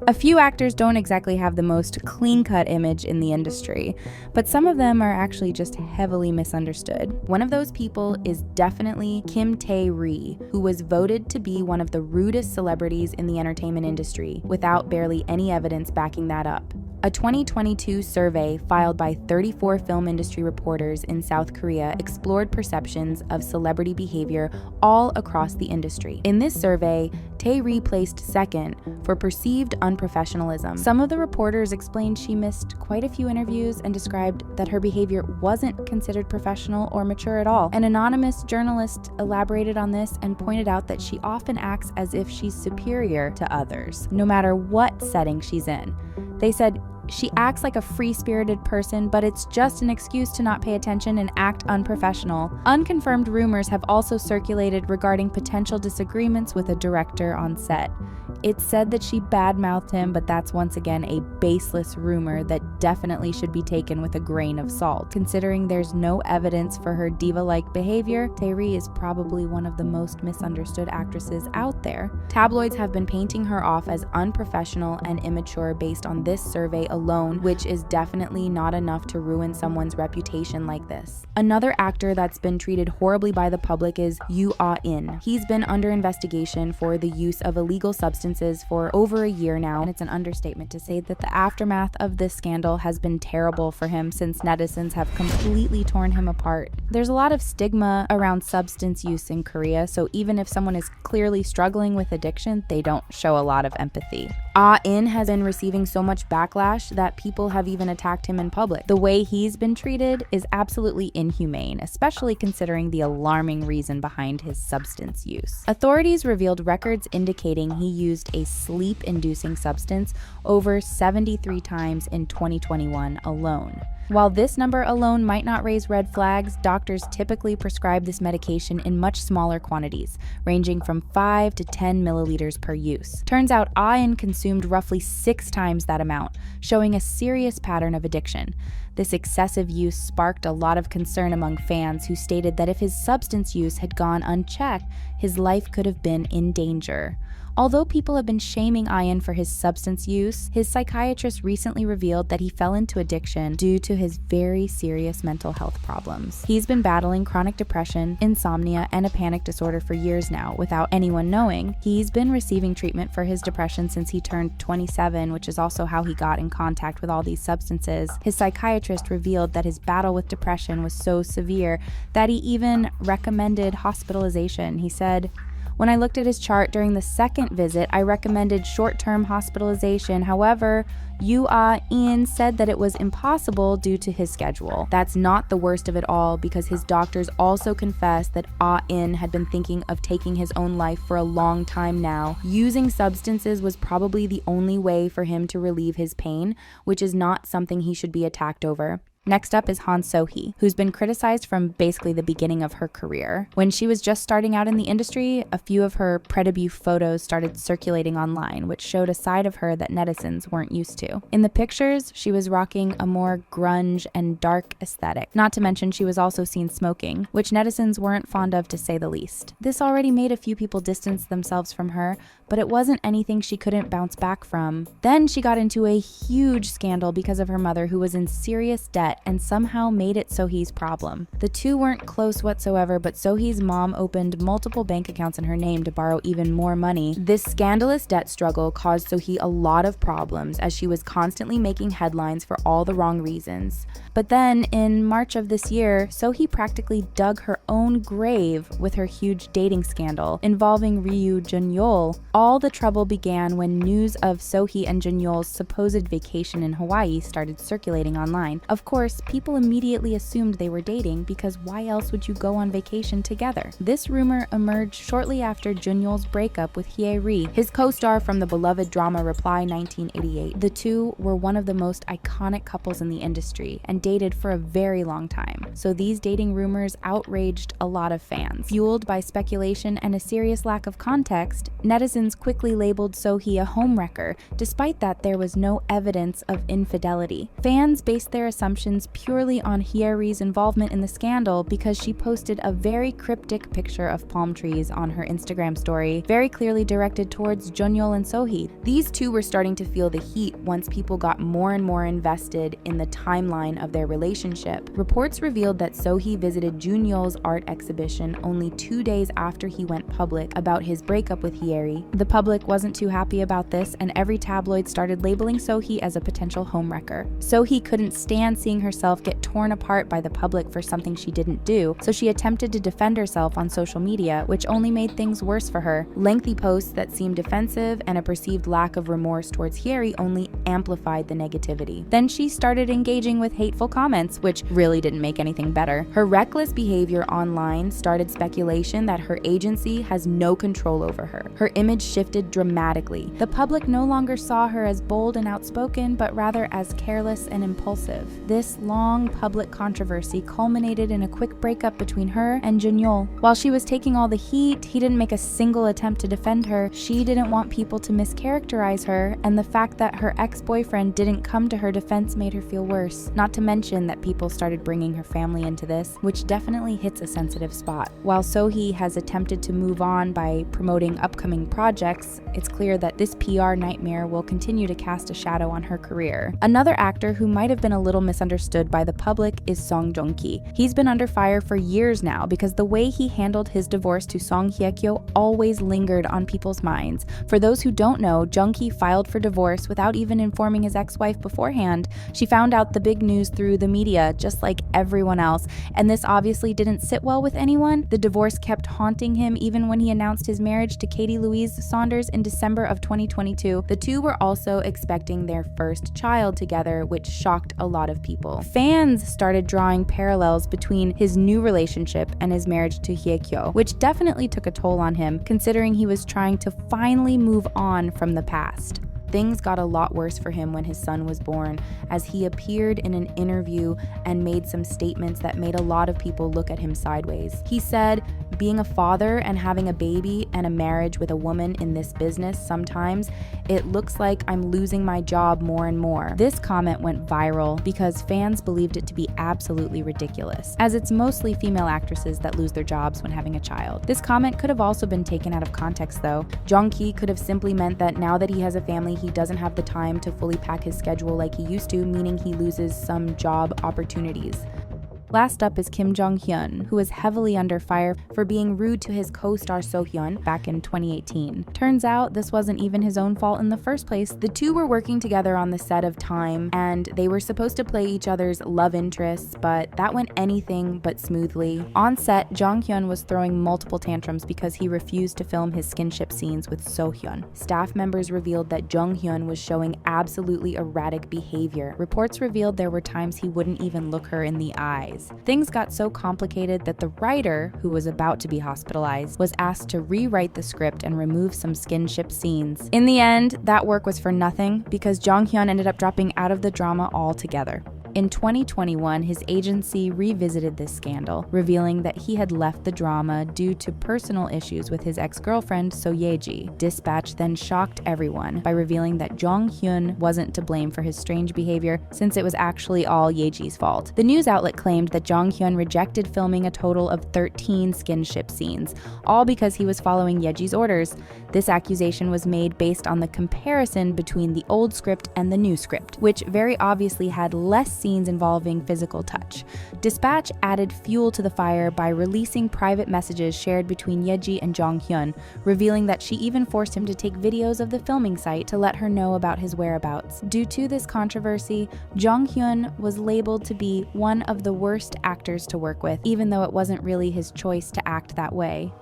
A few actors don't exactly have the most clean-cut image in the industry, but some of them are actually just heavily misunderstood. One of those people is definitely Tae Ri, who was voted to be one of the rudest celebrities in the entertainment industry, without barely any evidence backing that up. A 2022 survey filed by 34 film industry reporters in South Korea explored perceptions of celebrity behavior all across the industry. In this survey, Tae Ri placed second for perceived unprofessionalism. Some of the reporters explained she missed quite a few interviews and described that her behavior wasn't considered professional or mature at all. An anonymous journalist elaborated on this and pointed out that she often acts as if she's superior to others, no matter what setting she's in. They said, "She acts like a free-spirited person, but it's just an excuse to not pay attention and act unprofessional." Unconfirmed rumors have also circulated regarding potential disagreements with a director on set. It's said that she badmouthed him, but that's once again a baseless rumor that definitely should be taken with a grain of salt. Considering there's no evidence for her diva-like behavior, Tae Ri is probably one of the most misunderstood actresses out there. Tabloids have been painting her off as unprofessional and immature based on this survey alone, which is definitely not enough to ruin someone's reputation like this. Another actor that's been treated horribly by the public is Yoo Ah-in. He's been under investigation for the use of illegal substances for over a year now, and it's an understatement to say that the aftermath of this scandal has been terrible for him, since netizens have completely torn him apart. There's a lot of stigma around substance use in Korea, so even if someone is clearly struggling with addiction, they don't show a lot of empathy. Ah-in has been receiving so much backlash that people have even attacked him in public. The way he's been treated is absolutely inhumane, especially considering the alarming reason behind his substance use. Authorities revealed records indicating he used a sleep-inducing substance over 73 times in 2021 alone. While this number alone might not raise red flags, doctors typically prescribe this medication in much smaller quantities, ranging from 5 to 10 milliliters per use. Turns out Ah-in consumed roughly 6 times that amount, showing a serious pattern of addiction. This excessive use sparked a lot of concern among fans, who stated that if his substance use had gone unchecked, his life could have been in danger. Although people have been shaming Ah-in for his substance use, his psychiatrist recently revealed that he fell into addiction due to his very serious mental health problems. He's been battling chronic depression, insomnia, and a panic disorder for years now, without anyone knowing. He's been receiving treatment for his depression since he turned 27, which is also how he got in contact with all these substances. His psychiatrist revealed that his battle with depression was so severe that he even recommended hospitalization. He said, "When I looked at his chart during the second visit, I recommended short-term hospitalization. However, Yoo Ah-in said that it was impossible due to his schedule." That's not the worst of it all, because his doctors also confessed that Ah-in had been thinking of taking his own life for a long time now. Using substances was probably the only way for him to relieve his pain, which is not something he should be attacked over. Next up is Han So Hee, who's been criticized from basically the beginning of her career. When she was just starting out in the industry, a few of her pre-debut photos started circulating online, which showed a side of her that netizens weren't used to. In the pictures, she was rocking a more grunge and dark aesthetic. Not to mention, she was also seen smoking, which netizens weren't fond of, to say the least. This already made a few people distance themselves from her, but it wasn't anything she couldn't bounce back from. Then she got into a huge scandal because of her mother, who was in serious debt and somehow made it So-hee's problem. The two weren't close whatsoever, but So-hee's mom opened multiple bank accounts in her name to borrow even more money. This scandalous debt struggle caused So-hee a lot of problems, as she was constantly making headlines for all the wrong reasons. But then, in March of this year, So-hee practically dug her own grave with her huge dating scandal involving Ryu Jun-yeol. All the trouble began when news of So-hee and Jun-yeol's supposed vacation in Hawaii started circulating online. Of course, people immediately assumed they were dating, because why else would you go on vacation together? This rumor emerged shortly after Jun-yeol's breakup with Tae Ri, his co-star from the beloved drama Reply 1988. The two were one of the most iconic couples in the industry and dated for a very long time. So these dating rumors outraged a lot of fans. Fueled by speculation and a serious lack of context, netizens netizens quickly labeled So Hee a homewrecker. Despite that, there was no evidence of infidelity. Fans based their assumptions purely on Tae Ri's involvement in the scandal because she posted a very cryptic picture of palm trees on her Instagram story, very clearly directed towards Joong and So Hee. These two were starting to feel the heat once people got more and more invested in the timeline of their relationship. Reports revealed that So Hee visited Joong's art exhibition only 2 days after he went public about his breakup with Tae Ri. The public wasn't too happy about this, and every tabloid started labeling So Hee as a potential homewrecker. So Hee couldn't stand seeing herself get torn apart by the public for something she didn't do, so she attempted to defend herself on social media, which only made things worse for her. Lengthy posts that seemed defensive and a perceived lack of remorse towards Tae Ri only amplified the negativity. Then she started engaging with hateful comments, which really didn't make anything better. Her reckless behavior online started speculation that her agency has no control over her. Her image shifted dramatically. The public no longer saw her as bold and outspoken, but rather as careless and impulsive. This long public controversy culminated in a quick breakup between her and Joong. While she was taking all the heat, he didn't make a single attempt to defend her. She didn't want people to mischaracterize her, and the fact that her ex-boyfriend didn't come to her defense made her feel worse. Not to mention that people started bringing her family into this, which definitely hits a sensitive spot. While So Hee has attempted to move on by promoting upcoming projects, it's clear that this PR nightmare will continue to cast a shadow on her career. Another actor who might have been a little misunderstood by the public is Joong Ki. He's been under fire for years now because the way he handled his divorce to Song Hye-kyo always lingered on people's minds. For those who don't know, Joong Ki filed for divorce without even informing his ex-wife beforehand. She found out the big news through the media, just like everyone else, and this obviously didn't sit well with anyone. The divorce kept haunting him even when he announced his marriage to Katie Louise Saunders in December of 2022. The two were also expecting their first child together, which shocked a lot of people. Fans started drawing parallels between his new relationship and his marriage to Hye-kyo, which definitely took a toll on him, considering he was trying to finally move on from the past. Things got a lot worse for him when his son was born, as he appeared in an interview and made some statements that made a lot of people look at him sideways. He said, "Being a father and having a baby and a marriage with a woman in this business, sometimes it looks like I'm losing my job more and more." This comment went viral because fans believed it to be absolutely ridiculous, as it's mostly female actresses that lose their jobs when having a child. This comment could have also been taken out of context though. Joong Ki could have simply meant that now that he has a family, he doesn't have the time to fully pack his schedule like he used to, meaning he loses some job opportunities. Last up is Kim Jong-hyun, who is heavily under fire for being rude to his co-star So-hyun back in 2018. Turns out this wasn't even his own fault in the first place. The two were working together on the set of Time, and they were supposed to play each other's love interests, but that went anything but smoothly. On set, Jong-hyun was throwing multiple tantrums because he refused to film his skinship scenes with So-hyun. Staff members revealed that Jong-hyun was showing absolutely erratic behavior. Reports revealed there were times he wouldn't even look her in the eyes. Things got so complicated that the writer, who was about to be hospitalized, was asked to rewrite the script and remove some skinship scenes. In the end, that work was for nothing because Jong-hyun ended up dropping out of the drama altogether. In 2021, his agency revisited this scandal, revealing that he had left the drama due to personal issues with his ex-girlfriend, So Ye-ji. Dispatch then shocked everyone by revealing that Jong-hyun wasn't to blame for his strange behavior, since it was actually all Ye-ji's fault. The news outlet claimed that Jong-hyun rejected filming a total of 13 skinship scenes, all because he was following Ye-ji's orders. This accusation was made based on the comparison between the old script and the new script, which very obviously had less scenes involving physical touch. Dispatch added fuel to the fire by releasing private messages shared between Ye-ji and Jong-hyun, revealing that she even forced him to take videos of the filming site to let her know about his whereabouts. Due to this controversy, Jong-hyun was labeled to be one of the worst actors to work with, even though it wasn't really his choice to act that way.